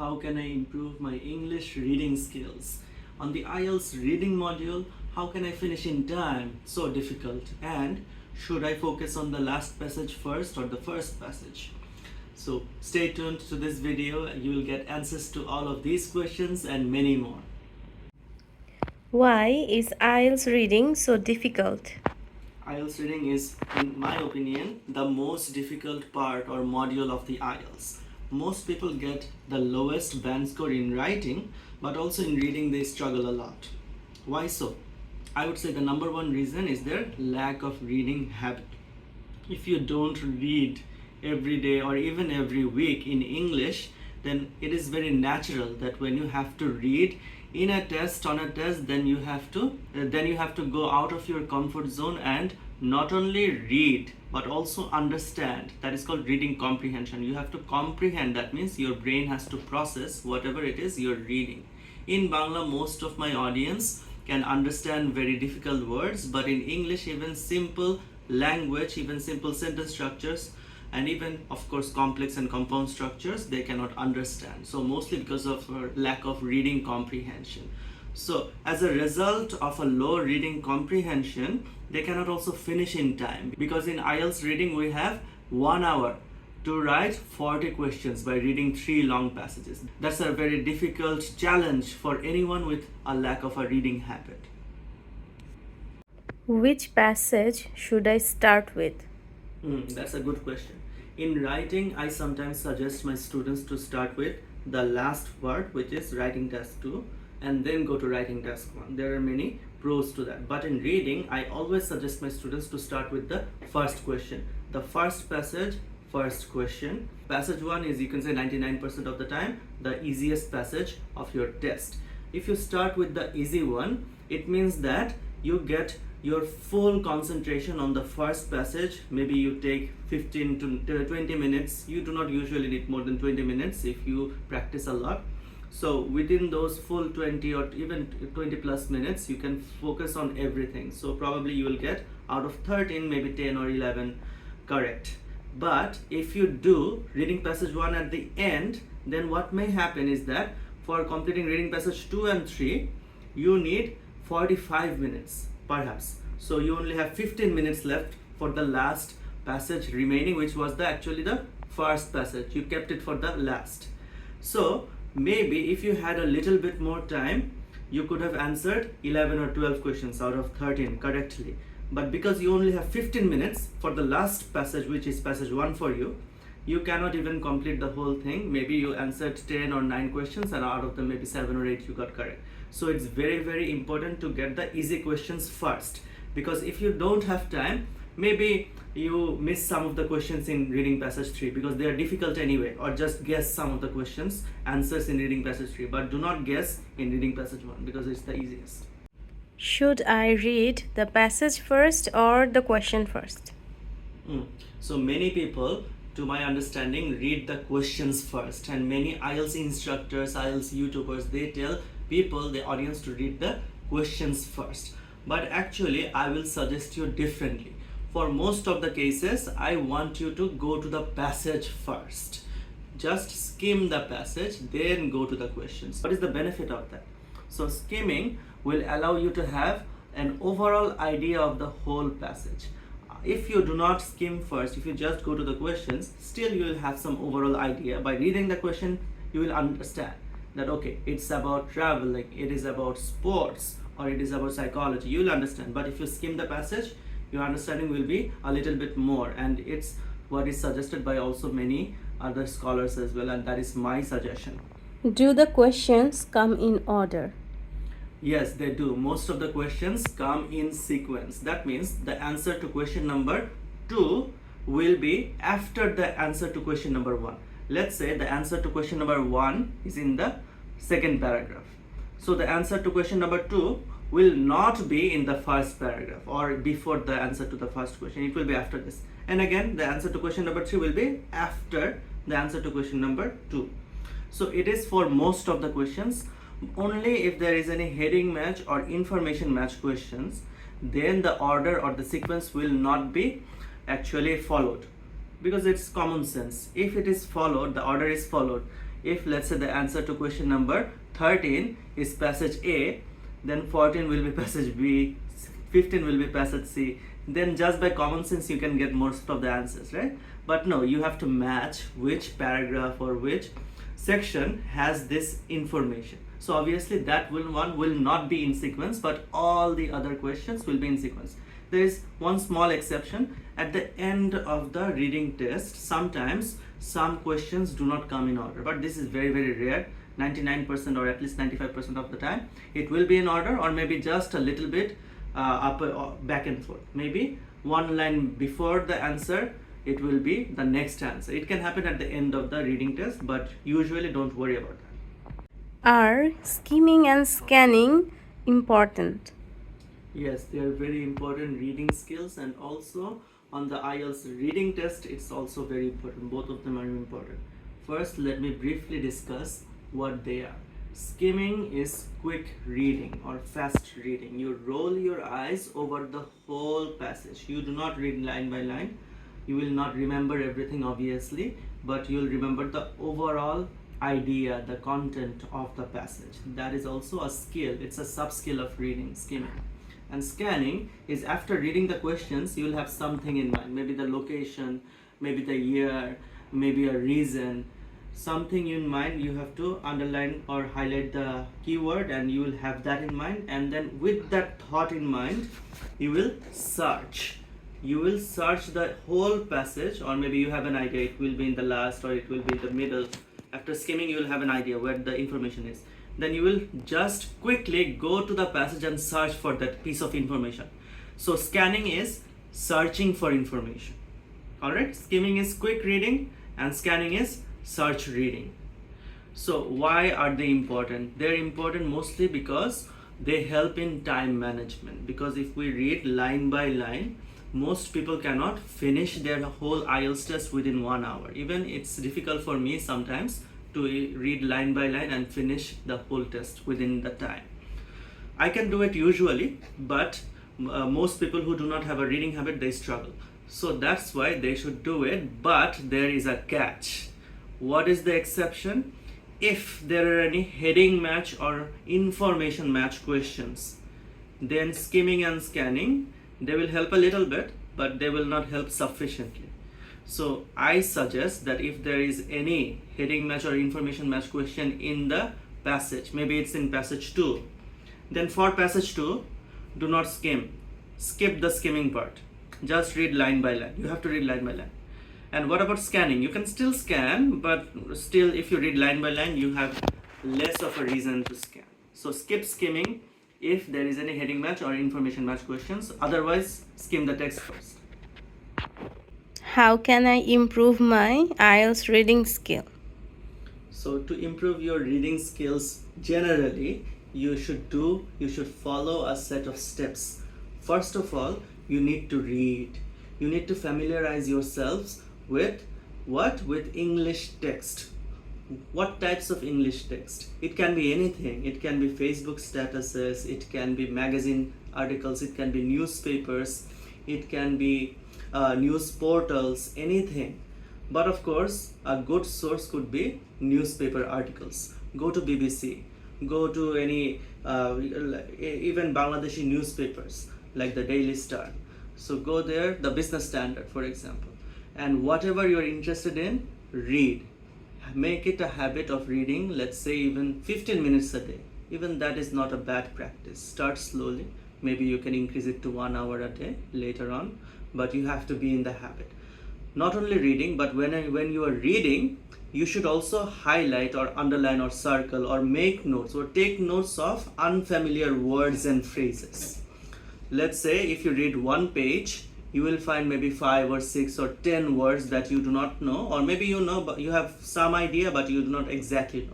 how can I improve my English reading skills? On the IELTS reading module, how can I finish in time? So difficult. And should I focus on the last passage first or the first passage? So stay tuned to this video. You will get answers to all of these questions and many more. Why is IELTS reading so difficult? IELTS reading is, in my opinion, the most difficult part or module of the IELTS. Most people get the lowest band score in writing, but also in reading they struggle a lot. Why so? I would say the number one reason is their lack of reading habit. If you don't read every day or even every week in English, then it is very natural that when you have to read in a test, on a test, then you have to go out of your comfort zone and not only read but also understand. That is called reading comprehension. You have to comprehend. That means your brain has to process whatever it is you're reading. In Bangla, most of my audience can understand very difficult words, but in English, even simple language, even simple sentence structures, and even of course complex and compound structures, they cannot understand. So mostly because of lack of reading comprehension. So as a result of a low reading comprehension, they cannot also finish in time, because in IELTS reading we have 1 hour to write 40 questions by reading 3 long passages. That's a very difficult challenge for anyone with a lack of a reading habit. Which passage should I start with? That's a good question. In writing, I sometimes suggest my students to start with the last part, which is writing task 2, and then go to writing task 1. There are many pros to that. But in reading, I always suggest my students to start with the first question. The first passage, first question. Passage 1 is, you can say 99% of the time, the easiest passage of your test. If you start with the easy one, it means that you get your full concentration on the first passage. Maybe you take 15 to 20 minutes. You do not usually need more than 20 minutes if you practice a lot. So within those full 20 or even 20 plus minutes, you can focus on everything. So probably you will get out of 13, maybe 10 or 11 correct. But if you do reading passage 1 at the end, then what may happen is that for completing reading passage 2 and 3, you need 45 minutes perhaps. So you only have 15 minutes left for the last passage remaining, which was actually the first passage. You kept it for the last. So maybe if you had a little bit more time, you could have answered 11 or 12 questions out of 13 correctly. But because you only have 15 minutes for the last passage, which is passage 1 for you, you cannot even complete the whole thing. Maybe you answered 10 or 9 questions, and out of them maybe 7 or 8 you got correct. So it's very important to get the easy questions first, because if you don't have time, maybe you miss some of the questions in reading passage 3 because they are difficult anyway, or just guess some of the questions answers in reading passage 3, but do not guess in reading passage 1 because it's the easiest. Should I read the passage first or the question first? So many people, to my understanding, read the questions first, and many IELTS instructors, IELTS YouTubers, they tell people, the audience, to read the questions first. But actually I will suggest you differently. For most of the cases, I want you to go to the passage first. Just skim the passage, then go to the questions. What is the benefit of that? So skimming will allow you to have an overall idea of the whole passage. If you do not skim first, if you just go to the questions, still you will have some overall idea. By reading the question, you will understand that okay, it's about traveling, it is about sports, or it is about psychology. You will understand. But if you skim the passage, your understanding will be a little bit more, and it's what is suggested by also many other scholars as well, and that is my suggestion. Do the questions come in order? Yes, they do. Most of the questions come in sequence. That means the answer to question number 2 will be after the answer to question number 1. Let's say the answer to question number 1 is in the second paragraph. So the answer to question number 2 will not be in the first paragraph or before the answer to the first question. It will be after this. And again, the answer to question number 3 will be after the answer to question number 2. So it is for most of the questions. Only if there is any heading match or information match questions, then the order or the sequence will not be actually followed, because it's common sense. If it is followed, the order is followed, If let's say the answer to question number 13 is passage A, then 14 will be passage B, 15 will be passage C. Then just by common sense you can get most of the answers, right? But no, you have to match which paragraph or which section has this information. So obviously that one will not be in sequence, but all the other questions will be in sequence. There is one small exception. At the end of the reading test, sometimes some questions do not come in order, but this is very, very rare. 99% or at least 95% of the time it will be in order, or maybe just a little bit up or back and forth. Maybe one line before the answer it will be the next answer. It can happen at the end of the reading test, but usually don't worry about that. Are skimming and scanning important? Yes, they are very important reading skills, and also on the IELTS reading test it's also very important. Both of them are important. First, let me briefly discuss what they are. Skimming is quick reading or fast reading. You roll your eyes over the whole passage. You do not read line by line. You will not remember everything obviously, but you'll remember the overall idea, the content of the passage. That is also a skill. It's a sub skill of reading, skimming. And scanning is after reading the questions you will have something in mind, maybe the location, maybe the year, maybe a reason, something in mind. You have to underline or highlight the keyword and you will have that in mind, and then with that thought in mind you will search the whole passage, or maybe you have an idea it will be in the last or it will be in the middle. After skimming you will have an idea where the information is, then you will just quickly go to the passage and search for that piece of information. So scanning is searching for information. Alright, skimming is quick reading and scanning is search reading. So why are they important? They're important mostly because they help in time management, because if we read line by line, most people cannot finish their whole IELTS test within 1 hour. Even it's difficult for me sometimes to read line by line and finish the whole test within the time. I can do it usually, but most people who do not have a reading habit, they struggle. So that's why they should do it, but there is a catch. What is the exception? If there are any heading match or information match questions, then skimming and scanning, they will help a little bit, but they will not help sufficiently. So I suggest that if there is any heading match or information match question in the passage, maybe it's in passage 2, then for passage 2, do not skim. Skip the skimming part. Just read line by line. You have to read line by line. And what about scanning? You can still scan, but still if you read line by line, you have less of a reason to scan. So skip skimming if there is any heading match or information match questions. Otherwise, skim the text first. How can I improve my IELTS reading skill? So to improve your reading skills generally, you should follow a set of steps. First of all, you need to read. You need to familiarize yourselves with what? With English text. What types of English text? It can be anything. It can be Facebook statuses, it can be magazine articles, it can be newspapers, it can be news portals, anything. But of course, a good source could be newspaper articles. Go to BBC, go to any even Bangladeshi newspapers like the Daily Star. So go there, the Business Standard for example, and whatever you're interested in, read. Make it a habit of reading, let's say even 15 minutes a day. Even that is not a bad practice. Start slowly. Maybe you can increase it to 1 hour a day later on, but you have to be in the habit. Not only reading, but when you are reading, you should also highlight or underline or circle or make notes or take notes of unfamiliar words and phrases. Let's say if you read one page, you will find maybe 5 or 6 or 10 words that you do not know, or maybe you know but you have some idea but you do not exactly know.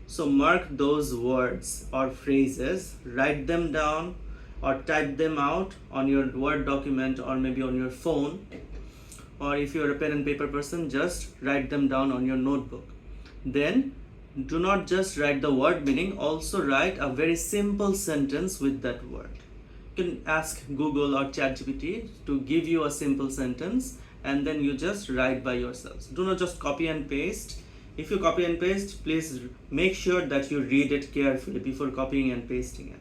So mark those words or phrases, write them down or type them out on your Word document or maybe on your phone, or if you're a pen and paper person, just write them down on your notebook. Then do not just write the word meaning, also write a very simple sentence with that word. You can ask Google or ChatGPT to give you a simple sentence and then you just write by yourselves. Do not just copy and paste. If you copy and paste, please make sure that you read it carefully before copying and pasting it.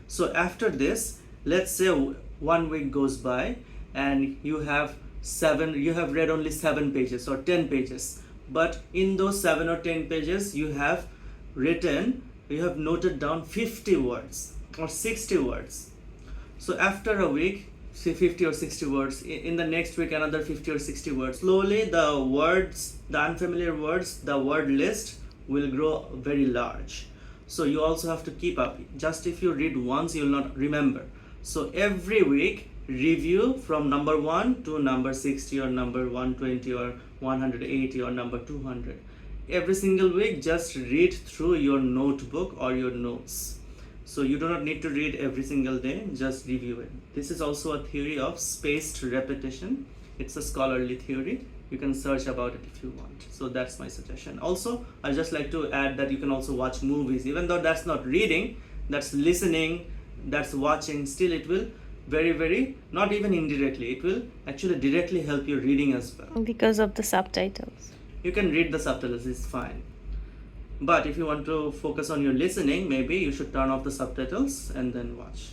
So after this, let's say 1 week goes by and you have read only 7 pages or 10 pages, but in those 7 or 10 pages you have noted down 50 words or 60 words. So after a week, say 50 or 60 words, in the next week another 50 or 60 words. Slowly the unfamiliar words, the word list will grow very large. So you also have to keep up. Just if you read once, you will not remember. So every week review from number 1 to number 60 or number 120 or 180 or number 200. Every single week just read through your notebook or your notes. So you do not need to read every single day, just review it. This is also a theory of spaced repetition. It's a scholarly theory. You can search about it if you want. So that's my suggestion. Also, I'd just like to add that you can also watch movies. Even though that's not reading, that's listening, that's watching, still it will very, not even indirectly, it will actually directly help your reading as well. Because of the subtitles. You can read the subtitles, it's fine. But if you want to focus on your listening, maybe you should turn off the subtitles and then watch.